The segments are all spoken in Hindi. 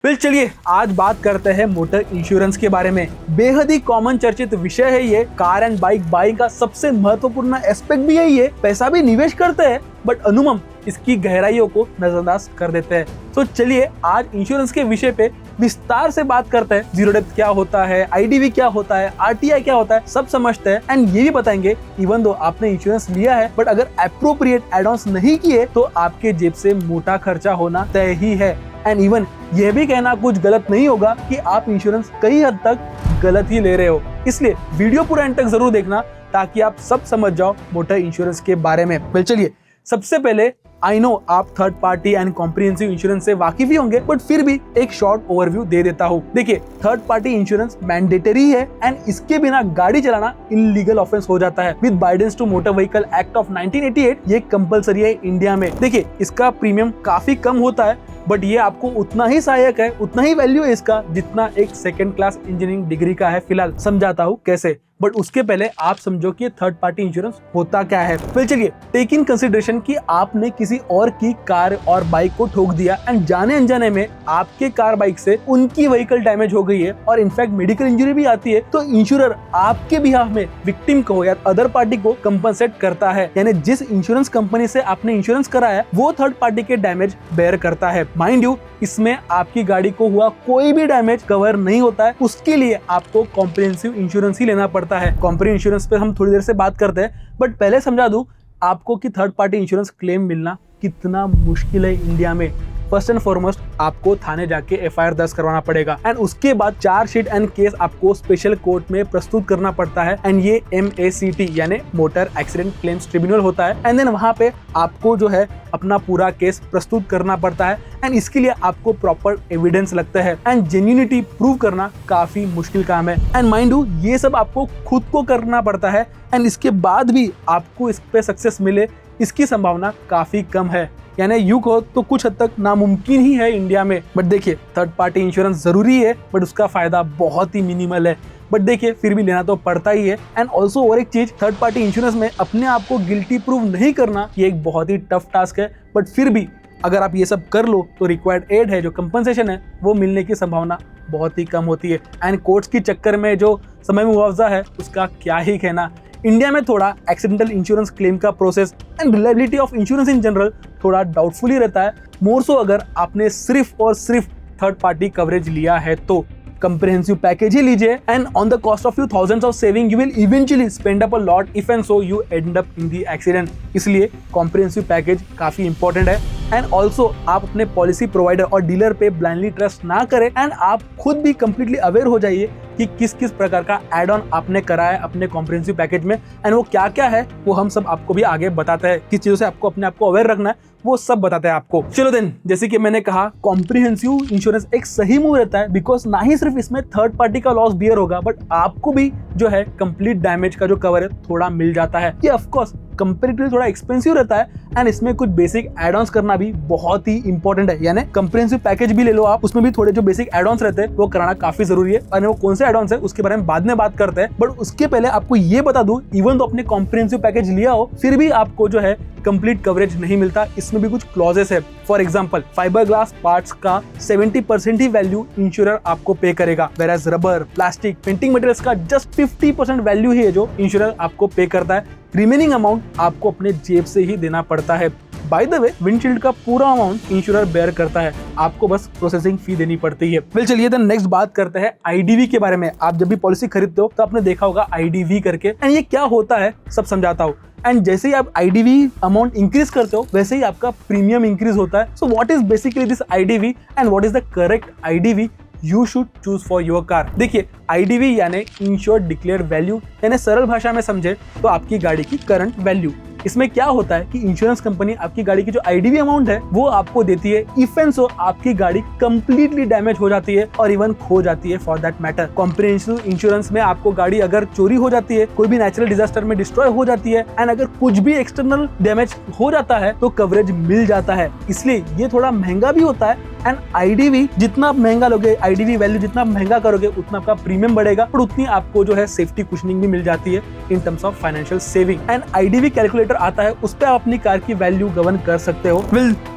फिर चलिए आज बात करते हैं मोटर इंश्योरेंस के बारे में। बेहद ही कॉमन चर्चित विषय है ये। कार एंड बाइक बाइंग का सबसे महत्वपूर्ण एस्पेक्ट भी है ये। पैसा भी निवेश करते हैं बट अनुमम इसकी गहराइयों को नजरअंदाज कर देते हैं। तो चलिए आज इंश्योरेंस के विषय पे विस्तार से बात करते हैं। जीरो डेप्थ क्या होता है, आईडीवी क्या होता है, आरटीआई क्या होता है, सब समझते हैं। एंड ये भी बताएंगे इवन दो आपने इंश्योरेंस लिया है बट अगर एप्रोप्रिएट एड ऑन्स नहीं किए तो आपके जेब से मोटा खर्चा होना तय ही है। एंड इवन यह भी कहना कुछ गलत नहीं होगा कि आप इंश्योरेंस कई हद तक गलत ही ले रहे हो। इसलिए वीडियो पूरा एंड तक जरूर देखना ताकि आप सब समझ जाओ मोटर इंश्योरेंस के बारे में। फिर चलिए सबसे पहले आई नो आप third party and comprehensive insurance से वाकिफ ही होंगे बट फिर भी एक शॉर्ट ओवरव्यू दे देता हूँ। देखिए थर्ड पार्टी इंश्योरेंस मैंडेटरी है एंड इसके बिना गाड़ी चलाना इलीगल ऑफेंस हो जाता है। With abidance to motor vehicle act of 1988 ये कंपलसरी है इंडिया में। देखिए इसका प्रीमियम काफी कम होता है बट ये आपको उतना ही सहायक है, उतना ही वैल्यू है इसका जितना एक सेकंड क्लास इंजीनियरिंग डिग्री का है। फिलहाल समझाता हूँ कैसे, बट उसके पहले आप समझो कि थर्ड पार्टी इंश्योरेंस होता क्या है। फिर चलिए टेक इन कंसिडरेशन कि आपने किसी और की कार और बाइक को ठोक दिया एंड जाने अनजाने में आपके कार बाइक से उनकी व्हीकल डैमेज हो गई है और इनफैक्ट मेडिकल इंजरी भी आती है, तो इंश्योरर आपके बिहाफ में विक्टिम को या अदर पार्टी को कंपनसेट करता है। यानी जिस इंश्योरेंस कंपनी से आपने इंश्योरेंस कराया है वो थर्ड पार्टी के डैमेज बेयर करता है। माइंड यू इसमें आपकी गाड़ी को हुआ कोई भी डैमेज कवर नहीं होता है, उसके लिए आपको कॉम्प्रिहेंसिव इंश्योरेंस ही लेना पड़ता है। कॉम्प्रिहेंसिव इंश्योरेंस पे हम थोड़ी देर से बात करते हैं बट पहले समझा दूं आपको कि थर्ड पार्टी इंश्योरेंस क्लेम मिलना कितना मुश्किल है इंडिया में। फर्स्ट एंड फॉरमोस्ट आपको थाने जाके एफआईआर दर्ज करवाना पड़ेगा एंड उसके बाद चार्जशीट एंड केस आपको स्पेशल कोर्ट में प्रस्तुत करना पड़ता है एंड ये MACT यानी मोटर एक्सीडेंट क्लेम्स ट्रिब्यूनल होता है। एंड देन वहां पे आपको जो है अपना पूरा केस प्रस्तुत करना पड़ता है एंड इसके लिए आपको प्रॉपर एविडेंस लगता है एंड जेन्युइनिटी प्रूव करना काफी मुश्किल काम है। एंड माइंड यू ये सब आपको खुद को करना पड़ता है एंड इसके बाद भी आपको इस पे सक्सेस मिले इसकी संभावना काफी कम है। यानी यू कहो तो कुछ हद तक नामुमकिन ही है इंडिया में। बट देखिए थर्ड पार्टी इंश्योरेंस जरूरी है बट उसका फायदा बहुत ही मिनिमल है। बट देखिए फिर भी लेना तो पड़ता ही है। एंड ऑल्सो और एक चीज, थर्ड पार्टी इंश्योरेंस में अपने आप को गिल्टी प्रूव नहीं करना ये एक बहुत ही टफ टास्क है। बट फिर भी अगर आप ये सब कर लो तो रिक्वायर्ड एड है जो कंपनसेशन है वो मिलने की संभावना बहुत ही कम होती है। एंड कोर्ट्स के चक्कर में जो समय मुआवजा है उसका क्या ही कहना। इंडिया में थोड़ा एक्सीडेंटल इंश्योरेंस क्लेम का process and reliability of insurance in general थोड़ा डाउटफुल ही रहता है, मोर सो अगर आपने सिर्फ और सिर्फ थर्ड पार्टी कवरेज लिया है तो। comprehensive पैकेज ही लीजिए and on the cost of you thousands of saving you will eventually spend up a lot if and so you and up in the accident. इसलिए कॉम्प्रिहेंसिव पैकेज काफी इंपॉर्टेंट है। एंड ऑल्सो आप अपने पॉलिसी प्रोवाइडर और डीलर पे ब्लाइंडली ट्रस्ट ना करें एंड आप खुद भी कंप्लीटली अवेयर हो जाइए कि किस किस प्रकार का एड ऑन आपने कराया है अपने कॉम्प्रिहेंसिव पैकेज में एंड वो क्या क्या है वो हम सब आपको भी आगे बताते हैं। किस चीजों से आपको अपने आप को अवेयर रखना है वो सब बताते हैं आपको। चलो देन जैसे कि मैंने कहा कॉम्प्रिहेंसिव इंश्योरेंस एक सही मूव रहता है बिकॉज ना ही सिर्फ इसमें थर्ड पार्टी का लॉस बियर होगा बट आपको भी जो है कंप्लीट डैमेज का जो कवर है थोड़ा मिल जाता है। ये ऑफकोर्स कंपैरेटिवली थोड़ा एक्सपेंसिव रहता है एंड इसमें कुछ बेसिक एड ऑन्स करना भी बहुत ही इंपॉर्टेंट है। यानी कंप्रिहेंसिव पैकेज भी ले लो आप, उसमें भी थोड़े जो बेसिक एड ऑन्स रहते हैं वो कराना काफी जरूरी है। और वो कौन से एड ऑन्स है उसके बारे में बाद में बात करते हैं। बट उसके पहले आपको ये बता दूं इवन तो अपने कॉम्प्रिहेंसिव पैकेज लिया हो फिर भी आपको जो है कंप्लीट कवरेज नहीं मिलता। इसमें भी कुछ क्लॉजेस है। For example fibre glass parts का 70% ही वैल्यू इंश्योरर आपको पे करेगा, वेराज रबर, प्लास्टिक, पेंटिंग मटेरियल्स का जस्ट 50% वैल्यू ही है जो इंश्योरर आपको पे करता है। रिमेनिंग अमाउंट आपको अपने जेब से ही देना पड़ता है। बाय द वे विंडशील्ड का पूरा अमाउंट इंश्योरर बेयर करता है, आपको बस प्रोसेसिंग फी देनी पड़ती है। वेल चलिए देन नेक्स्ट बात करते हैं आईडीवी के बारे में। आप जब भी पॉलिसी खरीदते हो तो आपने देखा होगा आईडीवी करके एंड ये क्या होता है सब समझाता हूँ। एंड जैसे ही आप आईडीवी अमाउंट इंक्रीज करते हो वैसे ही आपका प्रीमियम इंक्रीज होता है। So what is basically this IDV and what is the correct IDV you should choose for your car. देखिए आईडीवी यानी इंश्योर्ड डिक्लेयर वैल्यू, यानी सरल भाषा में समझे तो आपकी गाड़ी की करंट वैल्यू। इसमें क्या होता है कि इंश्योरेंस कंपनी आपकी गाड़ी की जो आईडीवी अमाउंट है वो आपको देती है इफ एंड सो आपकी गाड़ी कंप्लीटली डैमेज हो जाती है और इवन खो जाती है for that matter. Comprehensive insurance में आपको गाड़ी अगर चोरी हो जाती है, कोई भी नेचुरल डिजास्टर में डिस्ट्रॉय हो जाती है एंड अगर कुछ भी एक्सटर्नल डैमेज हो जाता है तो कवरेज मिल जाता है। इसलिए ये थोड़ा महंगा भी होता है एंड आईडीवी जितना आप महंगा लोगे, आईडीवी वैल्यू जितना आप महंगा करोगे, उतना आपका प्रीमियम बढ़ेगा और उतनी आपको जो है सेफ्टी कुशनिंग भी मिल जाती है in terms of financial saving. And IDV calculator आता है, उस पर आप अपनी कार की वैल्यू गवर्न कर सकते हो।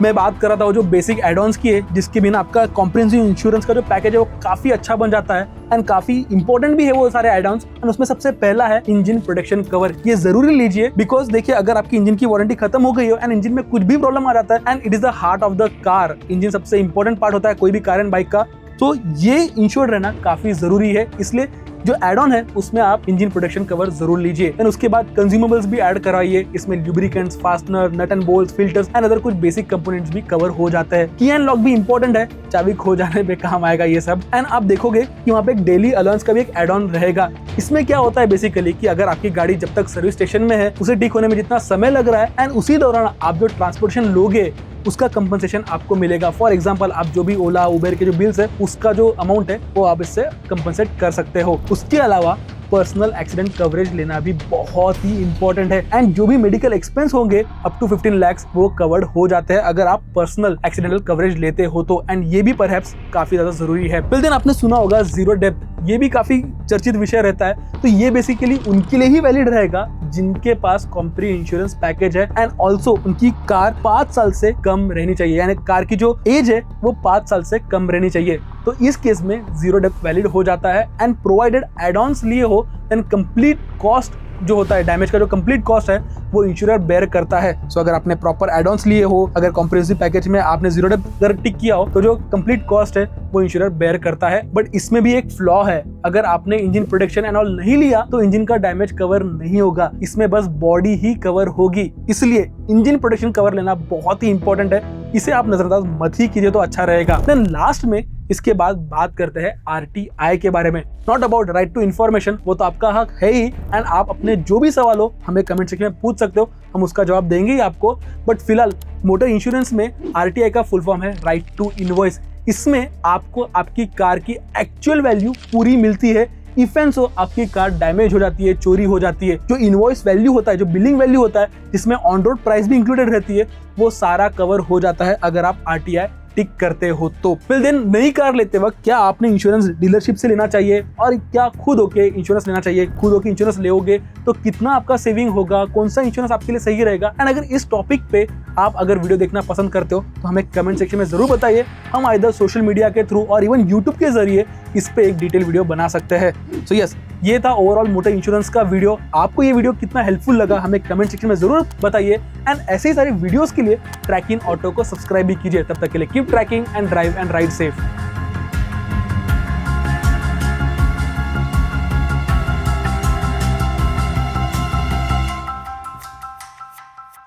मैं बात कर रहा था वो जो बेसिक एड-ऑन्स की है, जिसके बिना आपका कॉम्प्रिहेंसिव इंश्योरेंस का जो पैकेज है वो काफी अच्छा बन जाता है एंड काफी इंपॉर्टेंट भी है वो सारे एड-ऑन्स। एंड उसमें सबसे पहला है इंजन प्रोटेक्शन कवर। ये जरूरी लीजिए, बिकॉज देखिए अगर आपकी इंजन की वारंटी खत्म हो गई हो एंड इंजन में कुछ भी प्रॉब्लम आ जाता है, and it is the heart of the car, engine सबसे इंपॉर्टेंट पार्ट होता है कोई भी कार एंड बाइक का, तो ये इंश्योर्ड रहना काफी जरूरी है। इसलिए जो एड ऑन है उसमें आप इंजन प्रोटेक्शन कवर जरूर लीजिए। एंड उसके बाद कंज्यूमेबल्स भी ऐड कराइए, इसमें lubricants, fastener, nut and bolts, filters and other कुछ बेसिक कंपोनेंट्स भी कवर हो जाते हैं। की एंड लॉक भी इंपॉर्टेंट है, चाबी खो जाने पे काम आएगा ये सब। एंड आप देखोगे कि वहाँ पे एक डेली अलाउंस का भी एक एड ऑन रहेगा। इसमें क्या होता है बेसिकली कि अगर आपकी गाड़ी जब तक सर्विस स्टेशन में है, उसे ठीक होने में जितना समय लग रहा है एंड उसी दौरान आप जो ट्रांसपोर्टेशन लोगे उसका कंपनसेशन आपको मिलेगा। फॉर एग्जांपल आप जो भी ओला उबेर के जो बिल्स है उसका जो अमाउंट है वो आप इससे कंपनसेट कर सकते हो। उसके अलावा पर्सनल एक्सीडेंट कवरेज लेना भी बहुत ही इंपॉर्टेंट है एंड जो भी मेडिकल एक्सपेंस होंगे अप टू 15 लाख वो कवर्ड हो जाते हैं अगर आप पर्सनल एक्सीडेंटल कवरेज लेते हो तो। एंड ये भी परहैप्स काफी ज्यादा जरूरी है। फिर दिन आपने सुना होगा जीरो डेप्थ, ये भी काफी चर्चित विषय रहता है। तो ये बेसिकली उनके लिए ही वैलिड रहेगा जिनके पास कॉम्प्रिहेंसिव इंश्योरेंस पैकेज है एंड ऑल्सो उनकी कार 5 साल से कम रहनी चाहिए, यानी कार की जो एज है वो 5 साल से कम रहनी चाहिए। तो इस केस में जीरो डेप्थ वैलिड हो जाता है एंड प्रोवाइडेड एड-ऑन्स लिए हो देन कंप्लीट कॉस्ट जो होता है, डैमेज का जो कंप्लीट कॉस्ट है वो इंश्योरर बेयर करता है। सो अगर आपने प्रॉपर एड-ऑन्स लिए हो, अगर कॉम्प्रिहेंसिव पैकेज में आपने जीरो डेप्थ अगर टिक किया हो तो जो कंप्लीट कॉस्ट है वो इंश्योरर बेयर करता है। बट इसमें भी एक फ्लॉ है, अगर आपने इंजन प्रोटेक्शन एंड ऑल नहीं लिया तो इंजन का डैमेज कवर नहीं होगा, इसमें बस बॉडी ही कवर होगी। इसलिए इंजन प्रोटेक्शन कवर लेना बहुत ही इंपॉर्टेंट है, इसे आप नजरअंदाज मत ही कीजिए तो अच्छा रहेगा। देन लास्ट में इसके बाद बात करते हैं RTI के बारे में। Not about right to information, वो तो आपका हक है ही एंड आप अपने जो भी सवाल हो हमें कमेंट सेक्शन में पूछ सकते हो, हम उसका जवाब देंगे ही आपको। बट फिलहाल मोटर इंश्योरेंस में RTI का फुल फॉर्म है राइट टू इनवॉइस। इसमें आपको आपकी कार की एक्चुअल वैल्यू पूरी मिलती है। इफ एंड सो आपकी कार डैमेज हो जाती है, चोरी हो जाती है, जो इनवॉइस वैल्यू होता है, जो बिलिंग वैल्यू होता है जिसमें ऑन रोड प्राइस भी इंक्लूडेड रहती है, वो सारा कवर हो जाता है अगर आप RTI टिक करते हो तो। फिर दिन नई कार लेते वक्त क्या आपने इंश्योरेंस डीलरशिप से लेना चाहिए और क्या खुद होके इंश्योरेंस लेना चाहिए? खुद होके इंश्योरेंस लोगे तो कितना आपका सेविंग होगा, कौन सा इंश्योरेंस आपके लिए सही रहेगा? एंड अगर इस टॉपिक पे आप अगर वीडियो देखना पसंद करते हो तो हमें कमेंट सेक्शन में जरूर बताइए, हम आइदर सोशल मीडिया के थ्रू और इवन यूट्यूब के जरिए इस पे एक डिटेल वीडियो बना सकते हैं। सो यस, ये था ओवरऑल मोटर इंश्योरेंस का वीडियो। आपको ये वीडियो कितना हेल्पफुल लगा हमें कमेंट सेक्शन में जरूर बताइए एंड ऐसे ही सारे वीडियोस के लिए ट्रैकिंग ऑटो को सब्सक्राइब भी कीजिए। तब तक के लिए keep trekking and drive and ride safe.